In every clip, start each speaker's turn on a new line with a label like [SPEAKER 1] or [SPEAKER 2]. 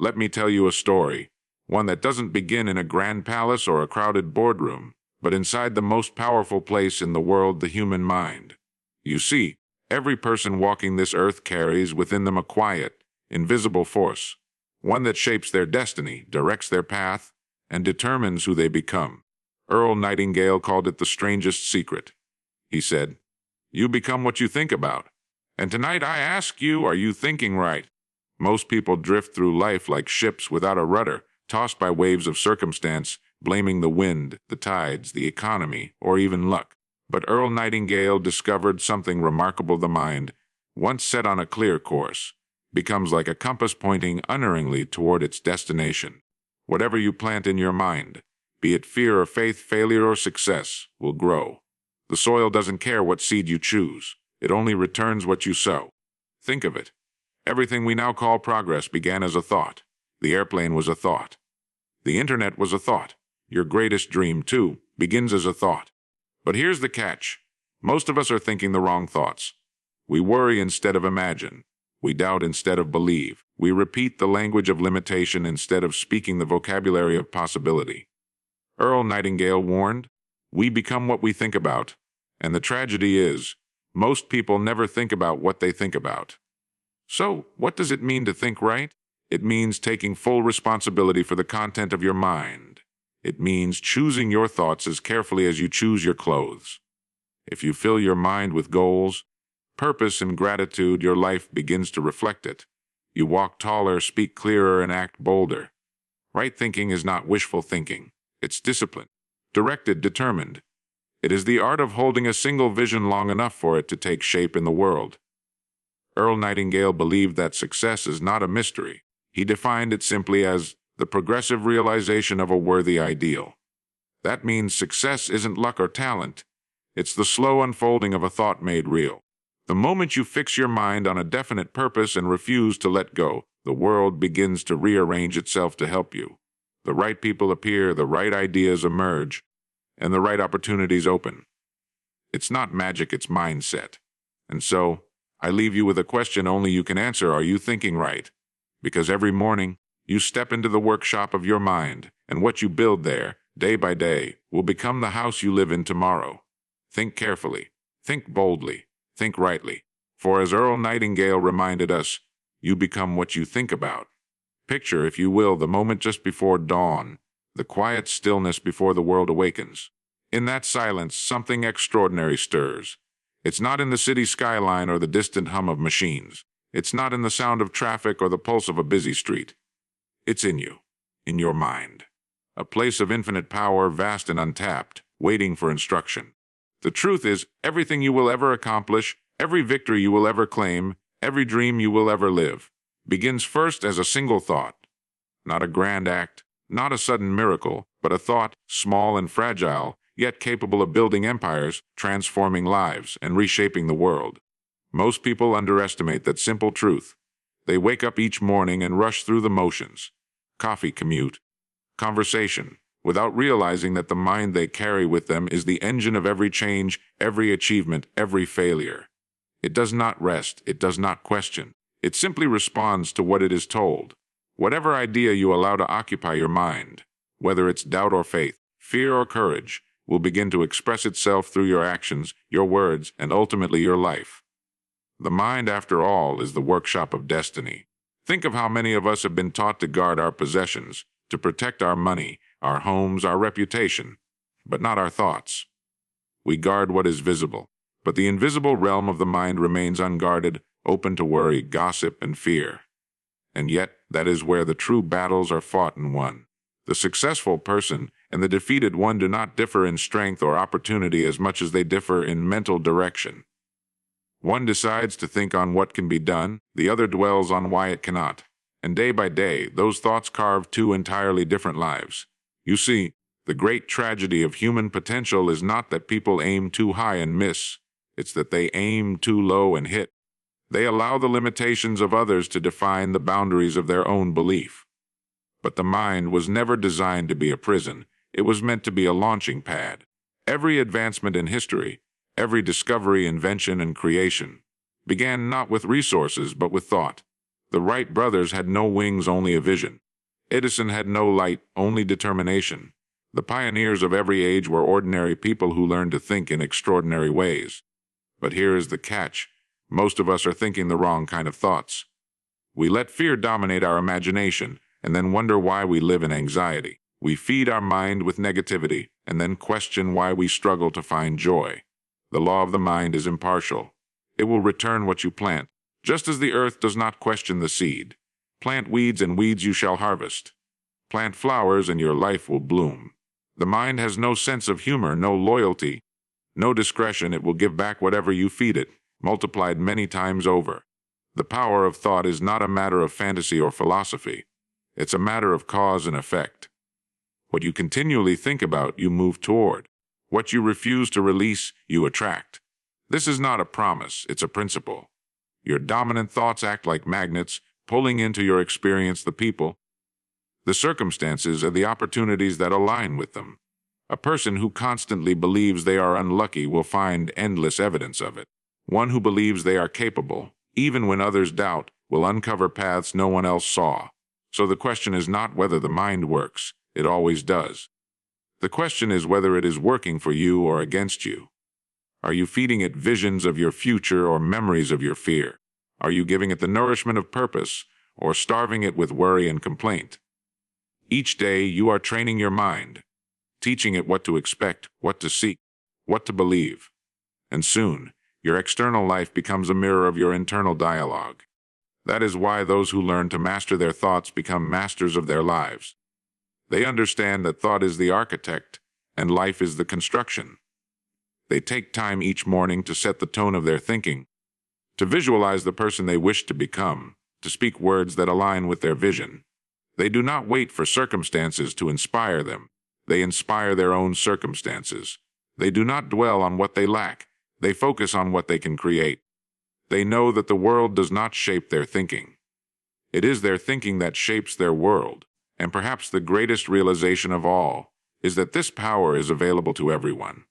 [SPEAKER 1] Let me tell you a story, one that doesn't begin in a grand palace or a crowded boardroom, but inside the most powerful place in the world, the human mind. You see, every person walking this earth carries within them a quiet, invisible force, one that shapes their destiny, directs their path, and determines who they become. Earl Nightingale called it the strangest secret. He said, "You become what you think about." And tonight I ask you, are you thinking right? Most people drift through life like ships without a rudder, tossed by waves of circumstance, blaming the wind, the tides, the economy, or even luck. But Earl Nightingale discovered something remarkable. The mind, once set on a clear course, becomes like a compass pointing unerringly toward its destination. Whatever you plant in your mind, be it fear or faith, failure or success, will grow. The soil doesn't care what seed you choose. It only returns what you sow. Think of it. Everything we now call progress began as a thought. The airplane was a thought. The internet was a thought. Your greatest dream, too, begins as a thought. But here's the catch. Most of us are thinking the wrong thoughts. We worry instead of imagine. We doubt instead of believe. We repeat the language of limitation instead of speaking the vocabulary of possibility. Earl Nightingale warned, "We become what we think about." And the tragedy is, most people never think about what they think about. So, what does it mean to think right? It means taking full responsibility for the content of your mind. It means choosing your thoughts as carefully as you choose your clothes. If you fill your mind with goals, purpose, and gratitude, your life begins to reflect it. You walk taller, speak clearer, and act bolder. Right thinking is not wishful thinking. It's discipline. Directed, determined. It is the art of holding a single vision long enough for it to take shape in the world. Earl Nightingale believed that success is not a mystery. He defined it simply as the progressive realization of a worthy ideal. That means success isn't luck or talent. It's the slow unfolding of a thought made real. The moment you fix your mind on a definite purpose and refuse to let go, the world begins to rearrange itself to help you. The right people appear, the right ideas emerge, and the right opportunities open. It's not magic, it's mindset. And so, I leave you with a question only you can answer: are you thinking right? Because every morning, you step into the workshop of your mind, and what you build there, day by day, will become the house you live in tomorrow. Think carefully, think boldly, think rightly. For as Earl Nightingale reminded us, you become what you think about. Picture, if you will, the moment just before dawn, the quiet stillness before the world awakens. In that silence, something extraordinary stirs. It's not in the city skyline or the distant hum of machines. It's not in the sound of traffic or the pulse of a busy street. It's in you, in your mind. A place of infinite power, vast and untapped, waiting for instruction. The truth is, everything you will ever accomplish, every victory you will ever claim, every dream you will ever live, begins first as a single thought. Not a grand act, not a sudden miracle, but a thought, small and fragile, yet capable of building empires, transforming lives, and reshaping the world. Most people underestimate that simple truth. They wake up each morning and rush through the motions. Coffee, commute, conversation, without realizing that the mind they carry with them is the engine of every change, every achievement, every failure. It does not rest, it does not question. It simply responds to what it is told. Whatever idea you allow to occupy your mind, whether it's doubt or faith, fear or courage, will begin to express itself through your actions, your words, and ultimately your life. The mind, after all, is the workshop of destiny. Think of how many of us have been taught to guard our possessions, to protect our money, our homes, our reputation, but not our thoughts. We guard what is visible, but the invisible realm of the mind remains unguarded, open to worry, gossip, and fear. And yet, that is where the true battles are fought and won. The successful person and the defeated one do not differ in strength or opportunity as much as they differ in mental direction. One decides to think on what can be done, the other dwells on why it cannot. And day by day, those thoughts carve two entirely different lives. You see, the great tragedy of human potential is not that people aim too high and miss. It's that they aim too low and hit. They allow the limitations of others to define the boundaries of their own belief. But the mind was never designed to be a prison. It was meant to be a launching pad. Every advancement in history, every discovery, invention, and creation began not with resources but with thought. The Wright brothers had no wings, only a vision. Edison had no light, only determination. The pioneers of every age were ordinary people who learned to think in extraordinary ways. But here is the catch. Most of us are thinking the wrong kind of thoughts. We let fear dominate our imagination and then wonder why we live in anxiety. We feed our mind with negativity and then question why we struggle to find joy. The law of the mind is impartial. It will return what you plant. Just as the earth does not question the seed. Plant weeds, and weeds you shall harvest. Plant flowers, and your life will bloom. The mind has no sense of humor, no loyalty, no discretion. It will give back whatever you feed it, multiplied many times over. The power of thought is not a matter of fantasy or philosophy. It's a matter of cause and effect. What you continually think about, you move toward. What you refuse to release, you attract. This is not a promise, it's a principle. Your dominant thoughts act like magnets, pulling into your experience the people, the circumstances, and the opportunities that align with them. A person who constantly believes they are unlucky will find endless evidence of it. One who believes they are capable, even when others doubt, will uncover paths no one else saw. So the question is not whether the mind works. It always does. The question is whether it is working for you or against you. Are you feeding it visions of your future or memories of your fear? Are you giving it the nourishment of purpose or starving it with worry and complaint? Each day you are training your mind, teaching it what to expect, what to seek, what to believe. And soon, your external life becomes a mirror of your internal dialogue. That is why those who learn to master their thoughts become masters of their lives. They understand that thought is the architect and life is the construction. They take time each morning to set the tone of their thinking, to visualize the person they wish to become, to speak words that align with their vision. They do not wait for circumstances to inspire them. They inspire their own circumstances. They do not dwell on what they lack. They focus on what they can create. They know that the world does not shape their thinking. It is their thinking that shapes their world. And perhaps the greatest realization of all is that this power is available to everyone.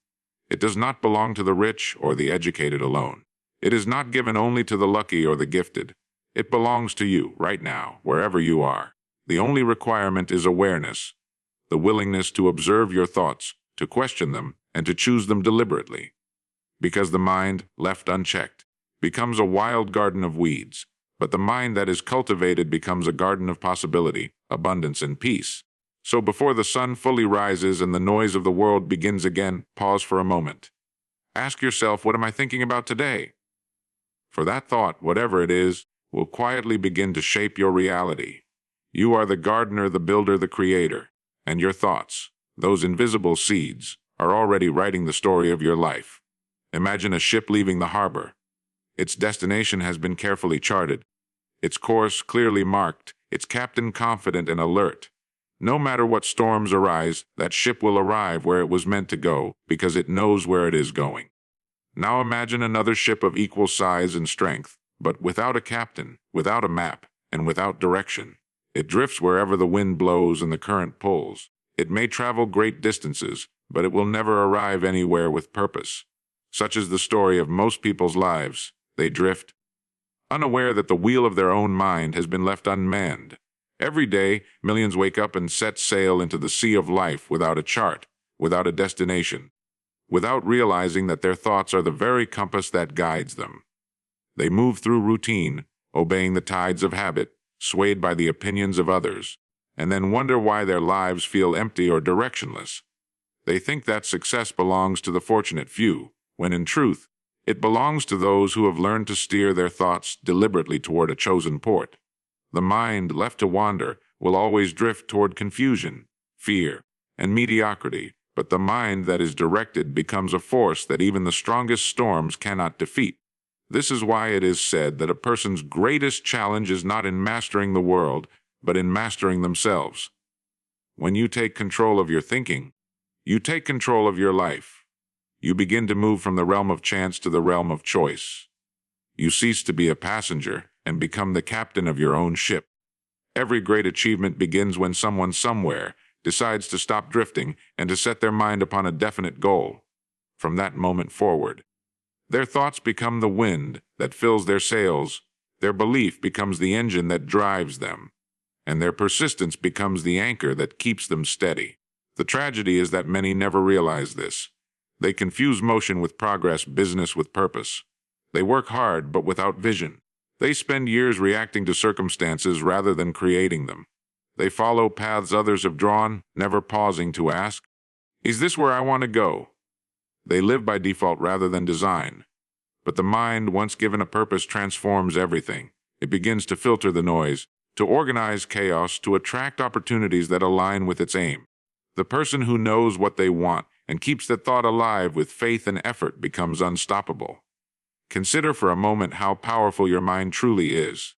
[SPEAKER 1] It does not belong to the rich or the educated alone. It is not given only to the lucky or the gifted. It belongs to you right now, wherever you are. The only requirement is awareness, the willingness to observe your thoughts, to question them, and to choose them deliberately. Because the mind, left unchecked, becomes a wild garden of weeds, but the mind that is cultivated becomes a garden of possibility, abundance, and peace. So before the sun fully rises and the noise of the world begins again, pause for a moment. Ask yourself, what am I thinking about today? For that thought, whatever it is, will quietly begin to shape your reality. You are the gardener, the builder, the creator, and your thoughts, those invisible seeds, are already writing the story of your life. Imagine a ship leaving the harbor. Its destination has been carefully charted, its course clearly marked, its captain confident and alert. No matter what storms arise, that ship will arrive where it was meant to go because it knows where it is going. Now imagine another ship of equal size and strength, but without a captain, without a map, and without direction. It drifts wherever the wind blows and the current pulls. It may travel great distances, but it will never arrive anywhere with purpose. Such is the story of most people's lives. They drift, unaware that the wheel of their own mind has been left unmanned. Every day, millions wake up and set sail into the sea of life without a chart, without a destination, without realizing that their thoughts are the very compass that guides them. They move through routine, obeying the tides of habit, swayed by the opinions of others, and then wonder why their lives feel empty or directionless. They think that success belongs to the fortunate few, when in truth, it belongs to those who have learned to steer their thoughts deliberately toward a chosen port. The mind, left to wander, will always drift toward confusion, fear, and mediocrity, but the mind that is directed becomes a force that even the strongest storms cannot defeat. This is why it is said that a person's greatest challenge is not in mastering the world, but in mastering themselves. When you take control of your thinking, you take control of your life. You begin to move from the realm of chance to the realm of choice. You cease to be a passenger and become the captain of your own ship. Every great achievement begins when someone somewhere decides to stop drifting and to set their mind upon a definite goal. From that moment forward, their thoughts become the wind that fills their sails, Their belief becomes the engine that drives them, and their persistence becomes the anchor that keeps them steady. The tragedy is that many never realize this. They confuse motion with progress, business with purpose. They work hard, but without vision. They spend years reacting to circumstances rather than creating them. They follow paths others have drawn, never pausing to ask, "Is this where I want to go?" They live by default rather than design. But the mind, once given a purpose, transforms everything. It begins to filter the noise, to organize chaos, to attract opportunities that align with its aim. The person who knows what they want and keeps that thought alive with faith and effort becomes unstoppable. Consider for a moment how powerful your mind truly is.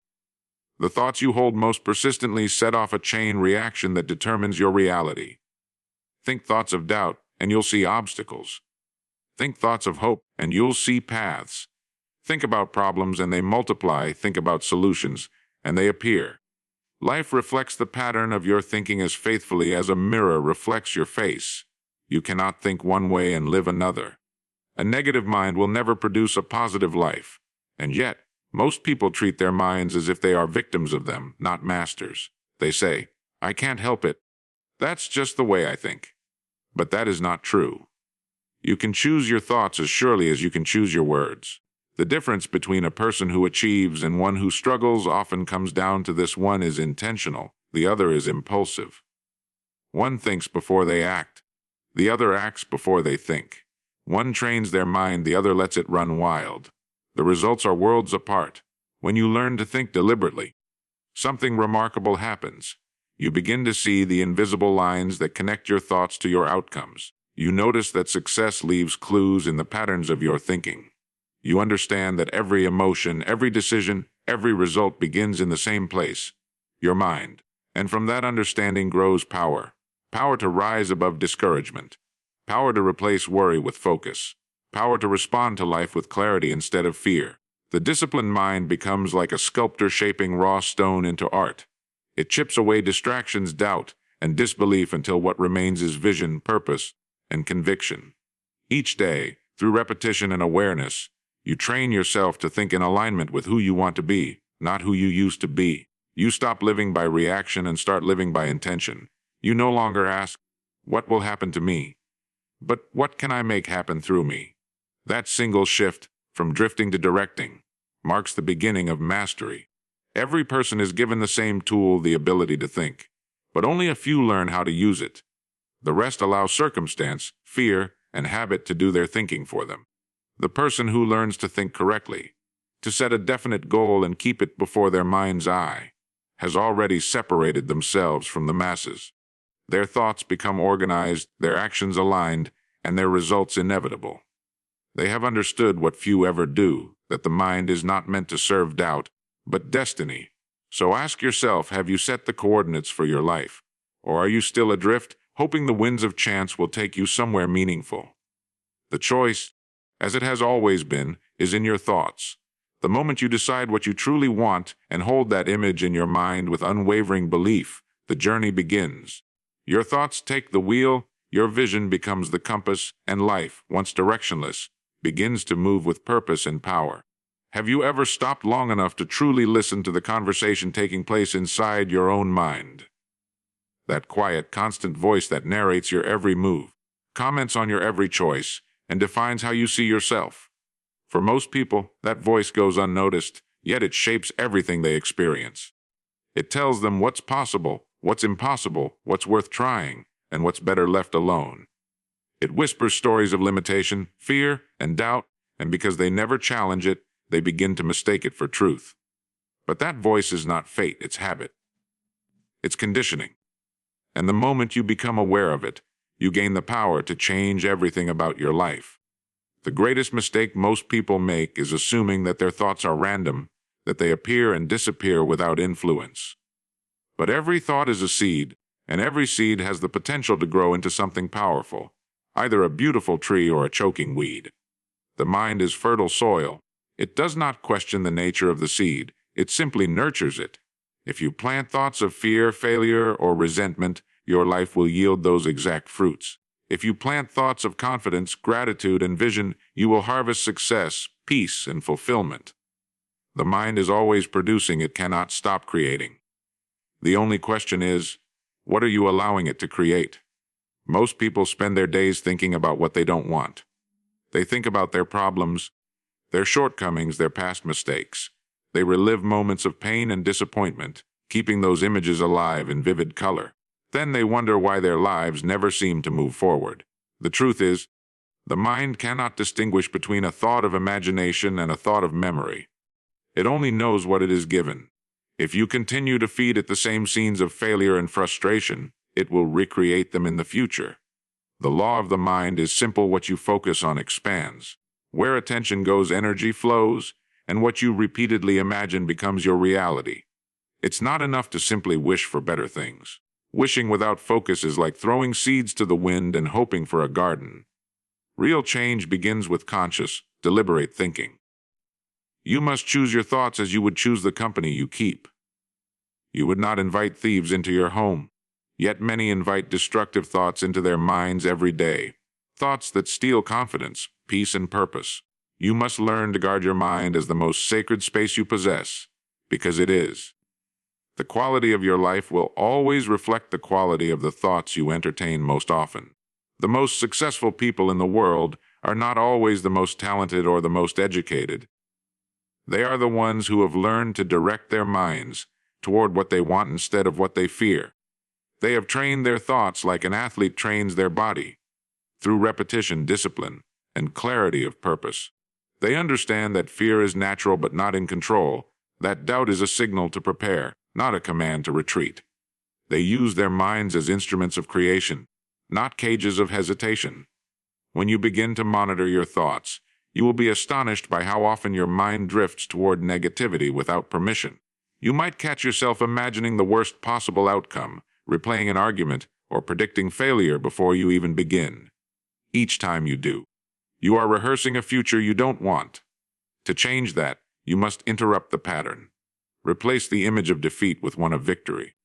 [SPEAKER 1] The thoughts you hold most persistently set off a chain reaction that determines your reality. Think thoughts of doubt, and you'll see obstacles. Think thoughts of hope, and you'll see paths. Think about problems, and they multiply. Think about solutions, and they appear. Life reflects the pattern of your thinking as faithfully as a mirror reflects your face. You cannot think one way and live another. A negative mind will never produce a positive life. And yet, most people treat their minds as if they are victims of them, not masters. They say, "I can't help it. That's just the way I think." But that is not true. You can choose your thoughts as surely as you can choose your words. The difference between a person who achieves and one who struggles often comes down to this: one is intentional, the other is impulsive. One thinks before they act, the other acts before they think. One trains their mind, the other lets it run wild. The results are worlds apart. When you learn to think deliberately, something remarkable happens. You begin to see the invisible lines that connect your thoughts to your outcomes. You notice that success leaves clues in the patterns of your thinking. You understand that every emotion, every decision, every result begins in the same place, your mind. And from that understanding grows power. Power to rise above discouragement. Power to replace worry with focus. Power to respond to life with clarity instead of fear. The disciplined mind becomes like a sculptor shaping raw stone into art. It chips away distractions, doubt, and disbelief until what remains is vision, purpose, and conviction. Each day, through repetition and awareness, you train yourself to think in alignment with who you want to be, not who you used to be. You stop living by reaction and start living by intention. You no longer ask, "What will happen to me?" but "What can I make happen through me?" That single shift, from drifting to directing, marks the beginning of mastery. Every person is given the same tool, the ability to think, but only a few learn how to use it. The rest allow circumstance, fear, and habit to do their thinking for them. The person who learns to think correctly, to set a definite goal and keep it before their mind's eye, has already separated themselves from the masses. Their thoughts become organized, their actions aligned, and their results inevitable. They have understood what few ever do, that the mind is not meant to serve doubt, but destiny. So ask yourself, have you set the coordinates for your life? Or are you still adrift, hoping the winds of chance will take you somewhere meaningful? The choice, as it has always been, is in your thoughts. The moment you decide what you truly want and hold that image in your mind with unwavering belief, the journey begins. Your thoughts take the wheel, your vision becomes the compass, and life, once directionless, begins to move with purpose and power. Have you ever stopped long enough to truly listen to the conversation taking place inside your own mind? That quiet, constant voice that narrates your every move, comments on your every choice, and defines how you see yourself. For most people, that voice goes unnoticed, yet it shapes everything they experience. It tells them what's possible, what's impossible, what's worth trying, and what's better left alone. It whispers stories of limitation, fear, and doubt, and because they never challenge it, they begin to mistake it for truth. But that voice is not fate, it's habit. It's conditioning. And the moment you become aware of it, you gain the power to change everything about your life. The greatest mistake most people make is assuming that their thoughts are random, that they appear and disappear without influence. But every thought is a seed, and every seed has the potential to grow into something powerful, either a beautiful tree or a choking weed. The mind is fertile soil. It does not question the nature of the seed, it simply nurtures it. If you plant thoughts of fear, failure, or resentment, your life will yield those exact fruits. If you plant thoughts of confidence, gratitude, and vision, you will harvest success, peace, and fulfillment. The mind is always producing, it cannot stop creating. The only question is, what are you allowing it to create? Most people spend their days thinking about what they don't want. They think about their problems, their shortcomings, their past mistakes. They relive moments of pain and disappointment, keeping those images alive in vivid color. Then they wonder why their lives never seem to move forward. The truth is, the mind cannot distinguish between a thought of imagination and a thought of memory. It only knows what it is given. If you continue to feed it the same scenes of failure and frustration, it will recreate them in the future. The law of the mind is simple: what you focus on expands. Where attention goes, energy flows, and what you repeatedly imagine becomes your reality. It's not enough to simply wish for better things. Wishing without focus is like throwing seeds to the wind and hoping for a garden. Real change begins with conscious, deliberate thinking. You must choose your thoughts as you would choose the company you keep. You would not invite thieves into your home, yet many invite destructive thoughts into their minds every day. Thoughts that steal confidence, peace, and purpose. You must learn to guard your mind as the most sacred space you possess, because it is. The quality of your life will always reflect the quality of the thoughts you entertain most often. The most successful people in the world are not always the most talented or the most educated. They are the ones who have learned to direct their minds toward what they want instead of what they fear. They have trained their thoughts like an athlete trains their body, through repetition, discipline, and clarity of purpose. They understand that fear is natural but not in control, that doubt is a signal to prepare, not a command to retreat. They use their minds as instruments of creation, not cages of hesitation. When you begin to monitor your thoughts, you will be astonished by how often your mind drifts toward negativity without permission. You might catch yourself imagining the worst possible outcome, replaying an argument, or predicting failure before you even begin. Each time you do, you are rehearsing a future you don't want. To change that, you must interrupt the pattern. Replace the image of defeat with one of victory.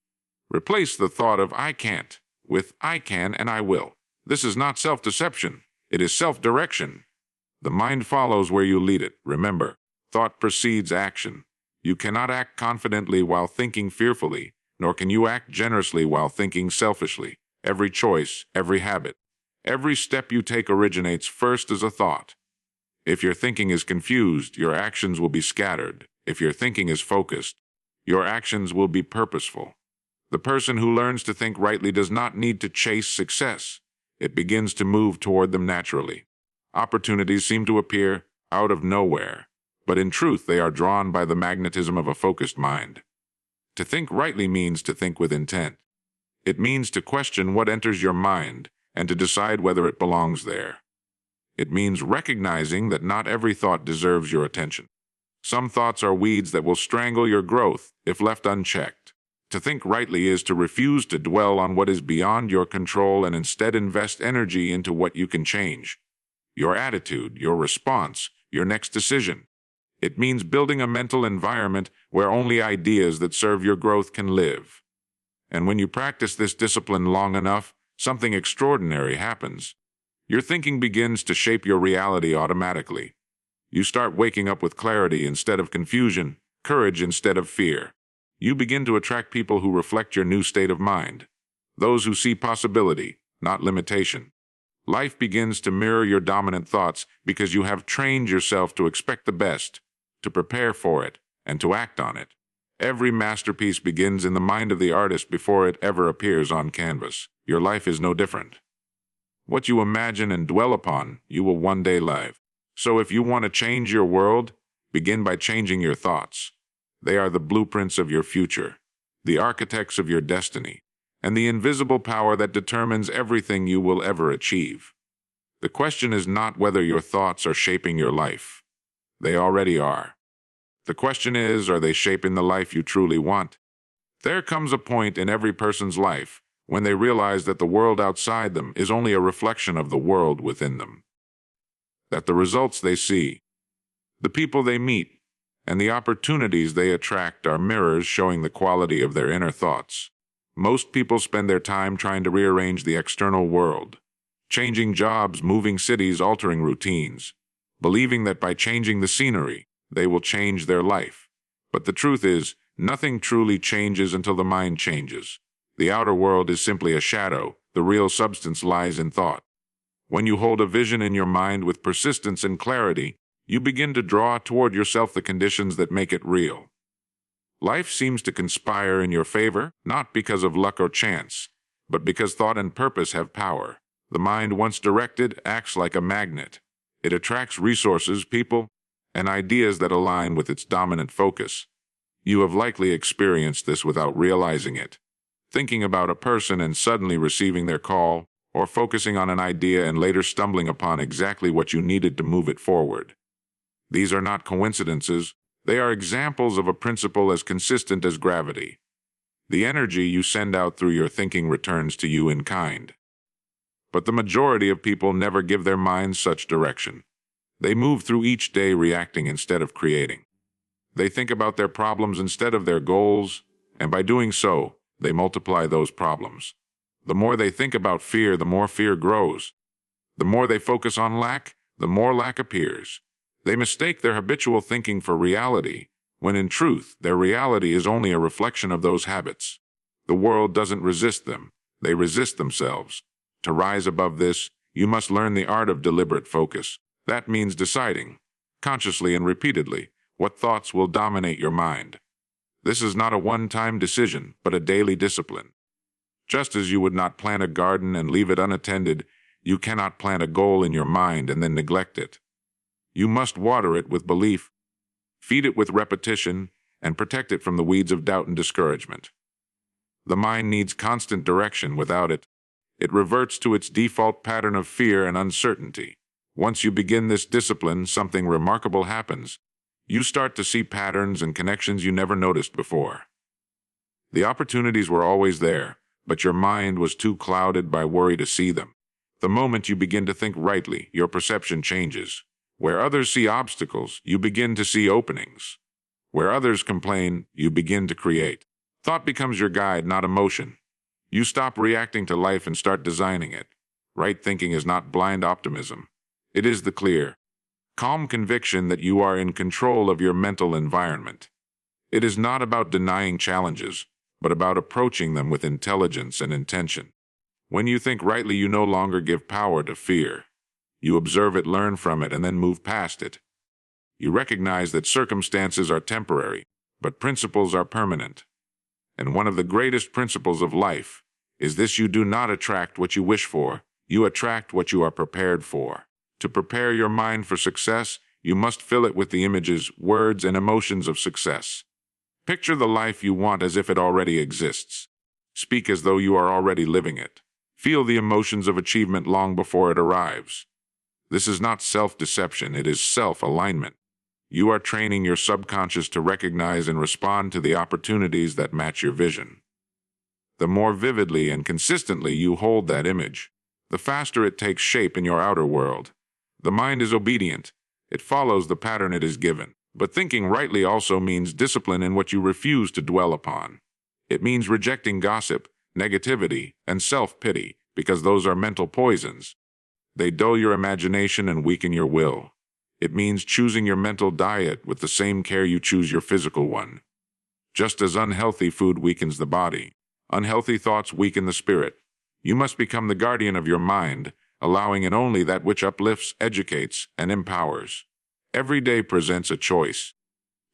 [SPEAKER 1] Replace the thought of "I can't" with "I can and I will." This is not self-deception. It is self-direction. The mind follows where you lead it. Remember, thought precedes action. You cannot act confidently while thinking fearfully, nor can you act generously while thinking selfishly. Every choice, every habit, every step you take originates first as a thought. If your thinking is confused, your actions will be scattered. If your thinking is focused, your actions will be purposeful. The person who learns to think rightly does not need to chase success. It begins to move toward them naturally. Opportunities seem to appear out of nowhere, but in truth they are drawn by the magnetism of a focused mind. To think rightly means to think with intent. It means to question what enters your mind and to decide whether it belongs there. It means recognizing that not every thought deserves your attention. Some thoughts are weeds that will strangle your growth if left unchecked. To think rightly is to refuse to dwell on what is beyond your control and instead invest energy into what you can change. Your attitude, your response, your next decision. It means building a mental environment where only ideas that serve your growth can live. And when you practice this discipline long enough, something extraordinary happens. Your thinking begins to shape your reality automatically. You start waking up with clarity instead of confusion, courage instead of fear. You begin to attract people who reflect your new state of mind, those who see possibility, not limitation. Life begins to mirror your dominant thoughts because you have trained yourself to expect the best, to prepare for it, and to act on it. Every masterpiece begins in the mind of the artist before it ever appears on canvas. Your life is no different. What you imagine and dwell upon, you will one day live. So if you want to change your world, begin by changing your thoughts. They are the blueprints of your future, the architects of your destiny, and the invisible power that determines everything you will ever achieve. The question is not whether your thoughts are shaping your life. They already are. The question is, are they shaping the life you truly want? There comes a point in every person's life when they realize that the world outside them is only a reflection of the world within them. That the results they see, the people they meet, and the opportunities they attract are mirrors showing the quality of their inner thoughts. Most people spend their time trying to rearrange the external world, changing jobs, moving cities, altering routines, believing that by changing the scenery, they will change their life. But the truth is, nothing truly changes until the mind changes. The outer world is simply a shadow. The real substance lies in thought. When you hold a vision in your mind with persistence and clarity, you begin to draw toward yourself the conditions that make it real. Life seems to conspire in your favor, not because of luck or chance, but because thought and purpose have power. The mind, once directed, acts like a magnet. It attracts resources, people, and ideas that align with its dominant focus. You have likely experienced this without realizing it. Thinking about a person and suddenly receiving their call, or focusing on an idea and later stumbling upon exactly what you needed to move it forward. These are not coincidences. They are examples of a principle as consistent as gravity. The energy you send out through your thinking returns to you in kind. But the majority of people never give their minds such direction. They move through each day reacting instead of creating. They think about their problems instead of their goals, and by doing so, they multiply those problems. The more they think about fear, the more fear grows. The more they focus on lack, the more lack appears. They mistake their habitual thinking for reality, when in truth, their reality is only a reflection of those habits. The world doesn't resist them. They resist themselves. To rise above this, you must learn the art of deliberate focus. That means deciding, consciously and repeatedly, what thoughts will dominate your mind. This is not a one-time decision, but a daily discipline. Just as you would not plant a garden and leave it unattended, you cannot plant a goal in your mind and then neglect it. You must water it with belief, feed it with repetition, and protect it from the weeds of doubt and discouragement. The mind needs constant direction. Without it, it reverts to its default pattern of fear and uncertainty. Once you begin this discipline, something remarkable happens. You start to see patterns and connections you never noticed before. The opportunities were always there, but your mind was too clouded by worry to see them. The moment you begin to think rightly, your perception changes. Where others see obstacles, you begin to see openings. Where others complain, you begin to create. Thought becomes your guide, not emotion. You stop reacting to life and start designing it. Right thinking is not blind optimism. It is the clear, calm conviction that you are in control of your mental environment. It is not about denying challenges, but about approaching them with intelligence and intention. When you think rightly, you no longer give power to fear. You observe it, learn from it, and then move past it. You recognize that circumstances are temporary, but principles are permanent. And one of the greatest principles of life is this: you do not attract what you wish for, you attract what you are prepared for. To prepare your mind for success, you must fill it with the images, words, and emotions of success. Picture the life you want as if it already exists. Speak as though you are already living it. Feel the emotions of achievement long before it arrives. This is not self-deception, it is self-alignment. You are training your subconscious to recognize and respond to the opportunities that match your vision. The more vividly and consistently you hold that image, the faster it takes shape in your outer world. The mind is obedient. It follows the pattern it is given. But thinking rightly also means discipline in what you refuse to dwell upon. It means rejecting gossip, negativity, and self-pity, because those are mental poisons. They dull your imagination and weaken your will. It means choosing your mental diet with the same care you choose your physical one. Just as unhealthy food weakens the body, unhealthy thoughts weaken the spirit. You must become the guardian of your mind, allowing in only that which uplifts, educates, and empowers. Every day presents a choice: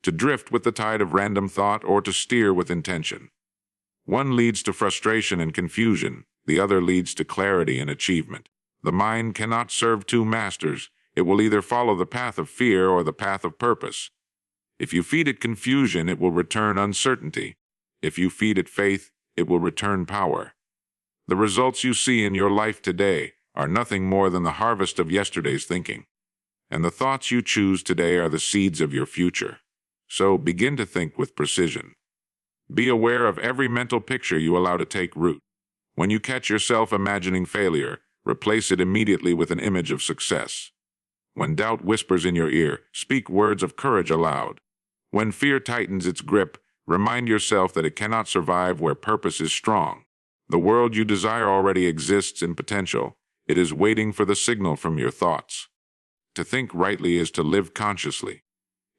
[SPEAKER 1] to drift with the tide of random thought or to steer with intention. One leads to frustration and confusion, the other leads to clarity and achievement. The mind cannot serve two masters. It will either follow the path of fear or the path of purpose. If you feed it confusion, it will return uncertainty. If you feed it faith, it will return power. The results you see in your life today are nothing more than the harvest of yesterday's thinking. And the thoughts you choose today are the seeds of your future. So begin to think with precision. Be aware of every mental picture you allow to take root. When you catch yourself imagining failure, replace it immediately with an image of success. When doubt whispers in your ear, speak words of courage aloud. When fear tightens its grip, remind yourself that it cannot survive where purpose is strong. The world you desire already exists in potential. It is waiting for the signal from your thoughts. To think rightly is to live consciously.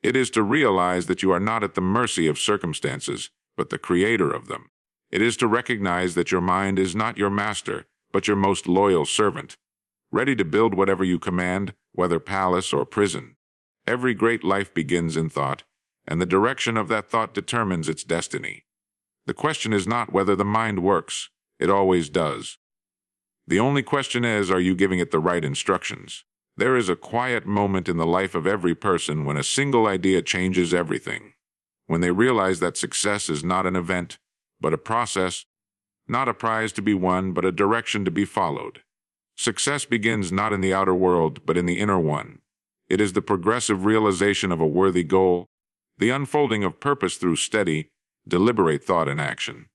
[SPEAKER 1] It is to realize that you are not at the mercy of circumstances, but the creator of them. It is to recognize that your mind is not your master, but your most loyal servant, ready to build whatever you command, whether palace or prison. Every great life begins in thought, and the direction of that thought determines its destiny. The question is not whether the mind works. It always does. The only question is, are you giving it the right instructions? There is a quiet moment in the life of every person when a single idea changes everything. When they realize that success is not an event, but a process, not a prize to be won, but a direction to be followed. Success begins not in the outer world, but in the inner one. It is the progressive realization of a worthy goal, the unfolding of purpose through steady, deliberate thought and action.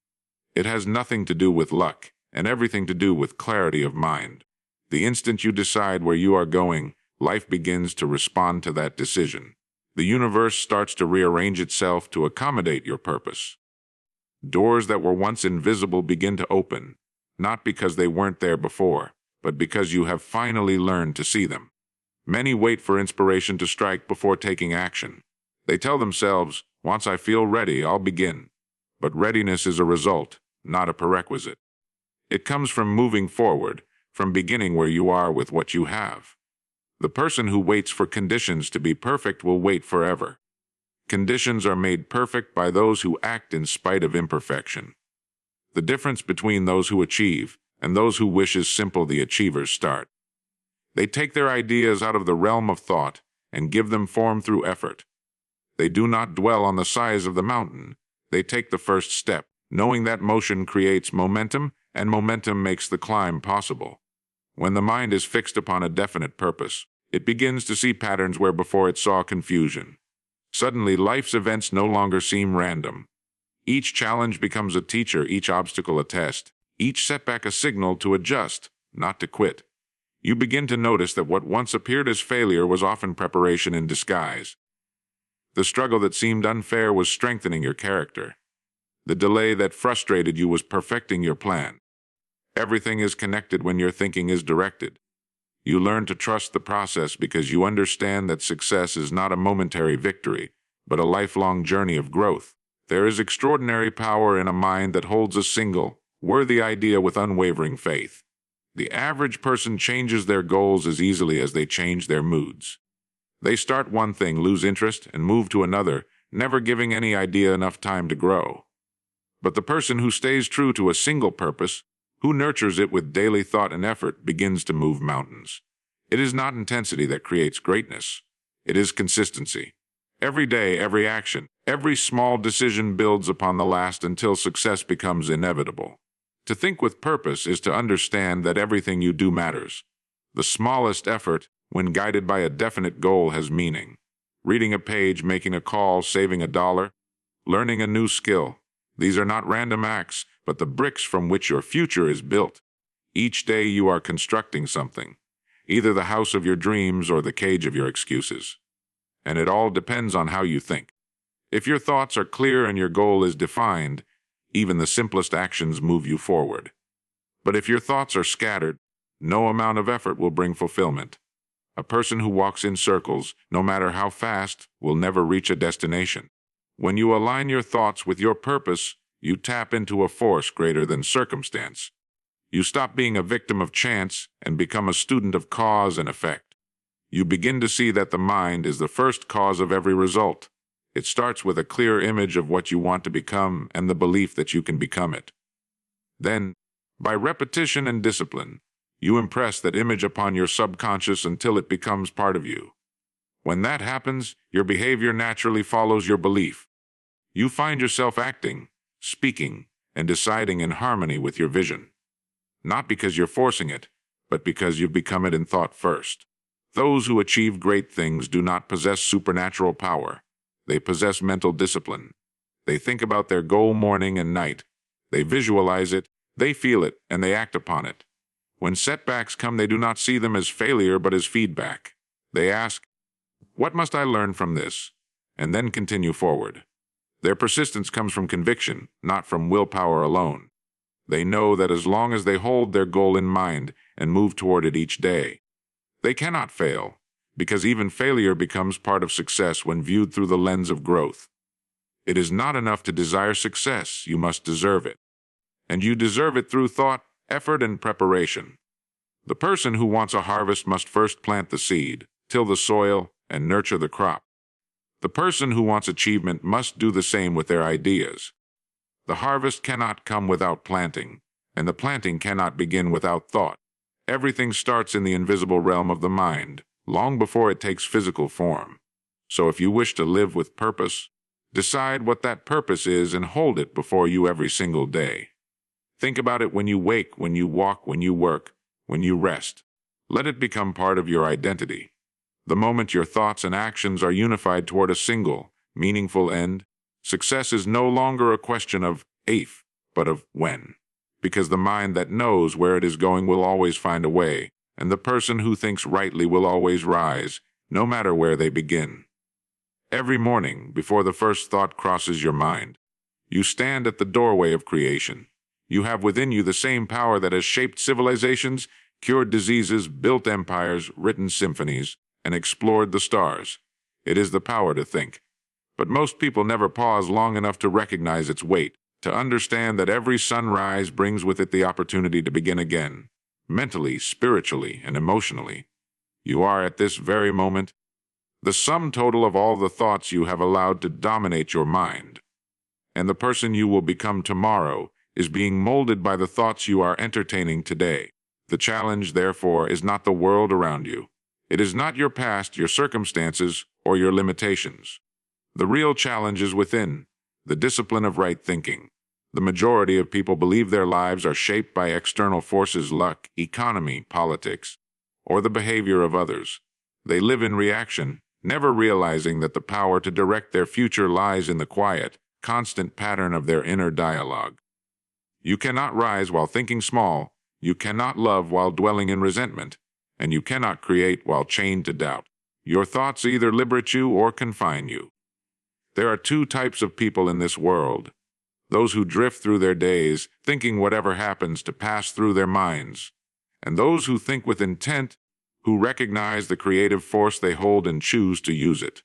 [SPEAKER 1] It has nothing to do with luck, and everything to do with clarity of mind. The instant you decide where you are going, life begins to respond to that decision. The universe starts to rearrange itself to accommodate your purpose. Doors that were once invisible begin to open, not because they weren't there before, but because you have finally learned to see them. Many wait for inspiration to strike before taking action. They tell themselves, once I feel ready, I'll begin. But readiness is a result, not a prerequisite. It comes from moving forward, from beginning where you are with what you have. The person who waits for conditions to be perfect will wait forever. Conditions are made perfect by those who act in spite of imperfection. The difference between those who achieve and those who wish is simple: the achievers start. They take their ideas out of the realm of thought and give them form through effort. They do not dwell on the size of the mountain. They take the first step, knowing that motion creates momentum, and momentum makes the climb possible. When the mind is fixed upon a definite purpose, it begins to see patterns where before it saw confusion. Suddenly, life's events no longer seem random. Each challenge becomes a teacher, each obstacle a test, each setback a signal to adjust, not to quit. You begin to notice that what once appeared as failure was often preparation in disguise. The struggle that seemed unfair was strengthening your character. The delay that frustrated you was perfecting your plan. Everything is connected when your thinking is directed. You learn to trust the process because you understand that success is not a momentary victory, but a lifelong journey of growth. There is extraordinary power in a mind that holds a single, worthy idea with unwavering faith. The average person changes their goals as easily as they change their moods. They start one thing, lose interest, and move to another, never giving any idea enough time to grow. But the person who stays true to a single purpose, who nurtures it with daily thought and effort, begins to move mountains. It is not intensity that creates greatness. It is consistency. Every day, every action, every small decision builds upon the last until success becomes inevitable. To think with purpose is to understand that everything you do matters. The smallest effort, when guided by a definite goal, has meaning. Reading a page, making a call, saving $1, learning a new skill. These are not random acts, but the bricks from which your future is built. Each day you are constructing something, either the house of your dreams or the cage of your excuses. And it all depends on how you think. If your thoughts are clear and your goal is defined, even the simplest actions move you forward. But if your thoughts are scattered, no amount of effort will bring fulfillment. A person who walks in circles, no matter how fast, will never reach a destination. When you align your thoughts with your purpose, you tap into a force greater than circumstance. You stop being a victim of chance and become a student of cause and effect. You begin to see that the mind is the first cause of every result. It starts with a clear image of what you want to become and the belief that you can become it. Then, by repetition and discipline, you impress that image upon your subconscious until it becomes part of you. When that happens, your behavior naturally follows your belief. You find yourself acting, speaking, and deciding in harmony with your vision. Not because you're forcing it, but because you've become it in thought first. Those who achieve great things do not possess supernatural power. They possess mental discipline. They think about their goal morning and night. They visualize it, they feel it, and they act upon it. When setbacks come, they do not see them as failure but as feedback. They ask, "What must I learn from this?" and then continue forward. Their persistence comes from conviction, not from willpower alone. They know that as long as they hold their goal in mind and move toward it each day, they cannot fail, because even failure becomes part of success when viewed through the lens of growth. It is not enough to desire success, you must deserve it. And you deserve it through thought, effort, and preparation. The person who wants a harvest must first plant the seed, till the soil, and nurture the crop. The person who wants achievement must do the same with their ideas. The harvest cannot come without planting, and the planting cannot begin without thought. Everything starts in the invisible realm of the mind, long before it takes physical form. So if you wish to live with purpose, decide what that purpose is and hold it before you every single day. Think about it when you wake, when you walk, when you work, when you rest. Let it become part of your identity. The moment your thoughts and actions are unified toward a single, meaningful end, success is no longer a question of if, but of when. Because the mind that knows where it is going will always find a way, and the person who thinks rightly will always rise, no matter where they begin. Every morning, before the first thought crosses your mind, you stand at the doorway of creation. You have within you the same power that has shaped civilizations, cured diseases, built empires, written symphonies, and explored the stars. It is the power to think. But most people never pause long enough to recognize its weight, to understand that every sunrise brings with it the opportunity to begin again, mentally, spiritually, and emotionally. You are at this very moment the sum total of all the thoughts you have allowed to dominate your mind. And the person you will become tomorrow is being molded by the thoughts you are entertaining today. The challenge, therefore, is not the world around you. It is not your past, your circumstances, or your limitations. The real challenge is within, the discipline of right thinking. The majority of people believe their lives are shaped by external forces, luck, economy, politics, or the behavior of others. They live in reaction, never realizing that the power to direct their future lies in the quiet, constant pattern of their inner dialogue. You cannot rise while thinking small, you cannot love while dwelling in resentment, and you cannot create while chained to doubt. Your thoughts either liberate you or confine you. There are two types of people in this world: those who drift through their days, thinking whatever happens to pass through their minds, and those who think with intent, who recognize the creative force they hold and choose to use it.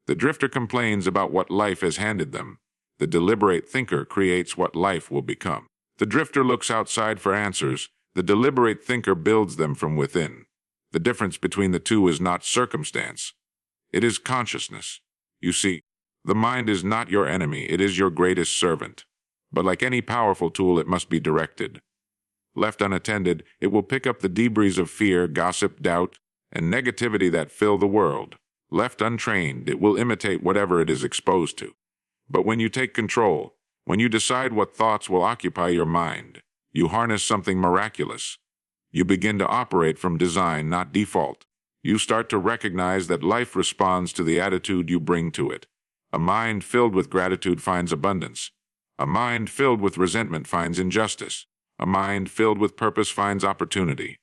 [SPEAKER 1] The drifter complains about what life has handed them. The deliberate thinker creates what life will become. The drifter looks outside for answers. The deliberate thinker builds them from within. The difference between the two is not circumstance. It is consciousness. You see, the mind is not your enemy, it is your greatest servant. But like any powerful tool, it must be directed. Left unattended, it will pick up the debris of fear, gossip, doubt, and negativity that fill the world. Left untrained, it will imitate whatever it is exposed to. But when you take control, when you decide what thoughts will occupy your mind, you harness something miraculous. You begin to operate from design, not default. You start to recognize that life responds to the attitude you bring to it. A mind filled with gratitude finds abundance. A mind filled with resentment finds injustice. A mind filled with purpose finds opportunity.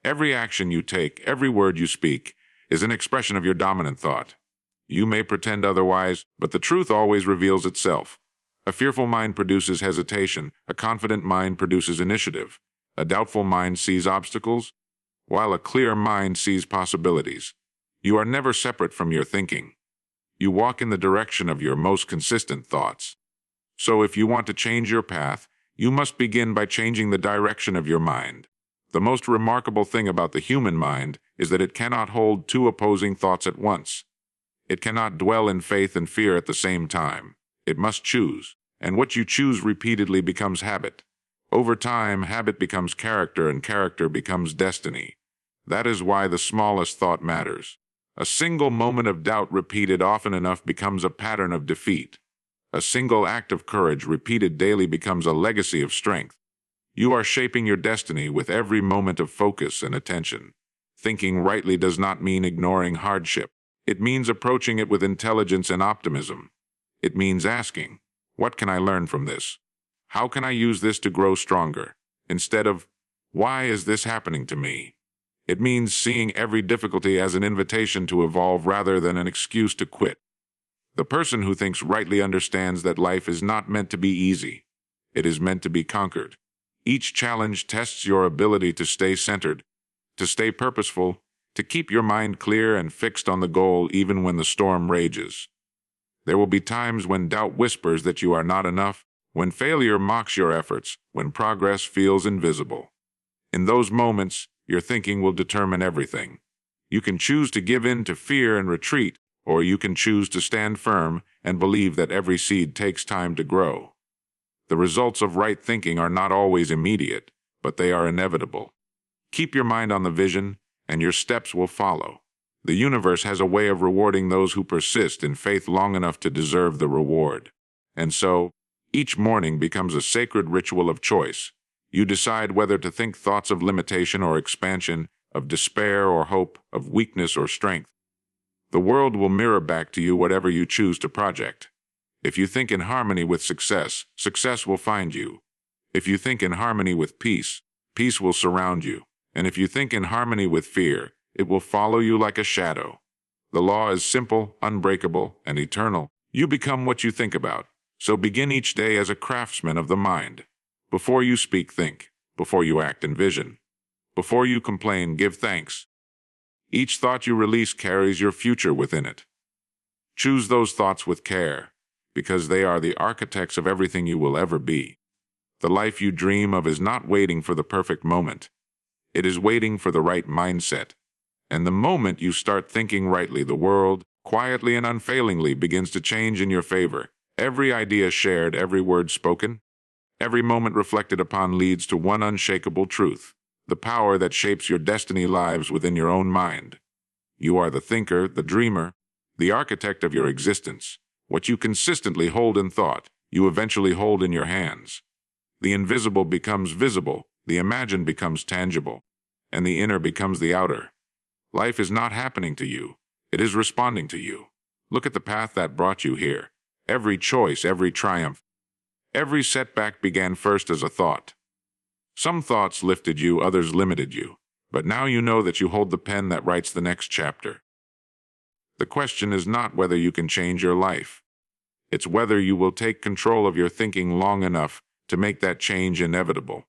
[SPEAKER 1] Every action you take, every word you speak, is an expression of your dominant thought. You may pretend otherwise, but the truth always reveals itself. A fearful mind produces hesitation. A confident mind produces initiative. A doubtful mind sees obstacles, while a clear mind sees possibilities. You are never separate from your thinking. You walk in the direction of your most consistent thoughts. So if you want to change your path, you must begin by changing the direction of your mind. The most remarkable thing about the human mind is that it cannot hold two opposing thoughts at once. It cannot dwell in faith and fear at the same time. It must choose, and what you choose repeatedly becomes habit. Over time, habit becomes character, and character becomes destiny. That is why the smallest thought matters. A single moment of doubt repeated often enough becomes a pattern of defeat. A single act of courage repeated daily becomes a legacy of strength. You are shaping your destiny with every moment of focus and attention. Thinking rightly does not mean ignoring hardship. It means approaching it with intelligence and optimism. It means asking, what can I learn from this? How can I use this to grow stronger? Instead of, why is this happening to me? It means seeing every difficulty as an invitation to evolve rather than an excuse to quit. The person who thinks rightly understands that life is not meant to be easy. It is meant to be conquered. Each challenge tests your ability to stay centered, to stay purposeful, to keep your mind clear and fixed on the goal even when the storm rages. There will be times when doubt whispers that you are not enough, when failure mocks your efforts, when progress feels invisible. In those moments, your thinking will determine everything. You can choose to give in to fear and retreat, or you can choose to stand firm and believe that every seed takes time to grow. The results of right thinking are not always immediate, but they are inevitable. Keep your mind on the vision, and your steps will follow. The universe has a way of rewarding those who persist in faith long enough to deserve the reward. And so, each morning becomes a sacred ritual of choice. You decide whether to think thoughts of limitation or expansion, of despair or hope, of weakness or strength. The world will mirror back to you whatever you choose to project. If you think in harmony with success, success will find you. If you think in harmony with peace, peace will surround you. And if you think in harmony with fear, it will follow you like a shadow. The law is simple, unbreakable, and eternal. You become what you think about. So begin each day as a craftsman of the mind. Before you speak, think. Before you act, envision. Before you complain, give thanks. Each thought you release carries your future within it. Choose those thoughts with care, because they are the architects of everything you will ever be. The life you dream of is not waiting for the perfect moment. It is waiting for the right mindset. And the moment you start thinking rightly, the world, quietly and unfailingly, begins to change in your favor. Every idea shared, every word spoken, every moment reflected upon leads to one unshakable truth. The power that shapes your destiny lives within your own mind. You are the thinker, the dreamer, the architect of your existence. What you consistently hold in thought, you eventually hold in your hands. The invisible becomes visible, the imagined becomes tangible, and the inner becomes the outer. Life is not happening to you. It is responding to you. Look at the path that brought you here. Every choice, every triumph, every setback began first as a thought. Some thoughts lifted you, others limited you. But now you know that you hold the pen that writes the next chapter. The question is not whether you can change your life. It's whether you will take control of your thinking long enough to make that change inevitable.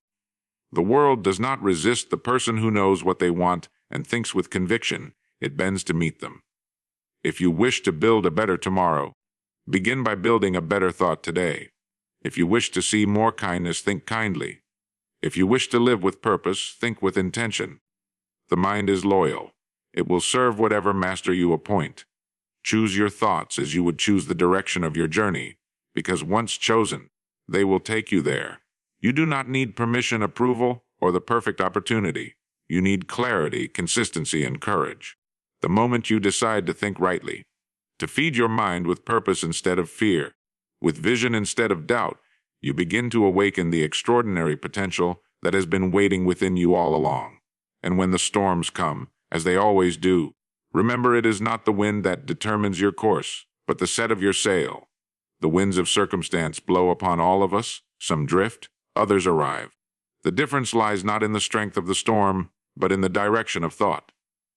[SPEAKER 1] The world does not resist the person who knows what they want and thinks with conviction. It bends to meet them. If you wish to build a better tomorrow, begin by building a better thought today. If you wish to see more kindness, think kindly. If you wish to live with purpose, think with intention. The mind is loyal. It will serve whatever master you appoint. Choose your thoughts as you would choose the direction of your journey, because once chosen, they will take you there. You do not need permission, approval, or the perfect opportunity. You need clarity, consistency, and courage. The moment you decide to think rightly, to feed your mind with purpose instead of fear, with vision instead of doubt, you begin to awaken the extraordinary potential that has been waiting within you all along. And when the storms come, as they always do, remember it is not the wind that determines your course, but the set of your sail. The winds of circumstance blow upon all of us, some drift, others arrive. The difference lies not in the strength of the storm, but in the direction of thought.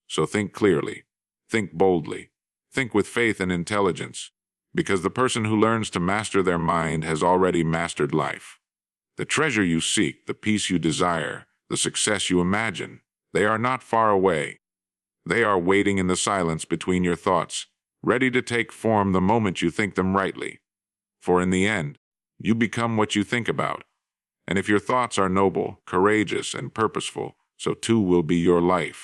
[SPEAKER 1] So think clearly, think boldly, think with faith and intelligence, because the person who learns to master their mind has already mastered life. The treasure you seek, the peace you desire, the success you imagine, they are not far away. They are waiting in the silence between your thoughts, ready to take form the moment you think them rightly. For in the end, you become what you think about. And if your thoughts are noble, courageous, and purposeful, so too will be your life.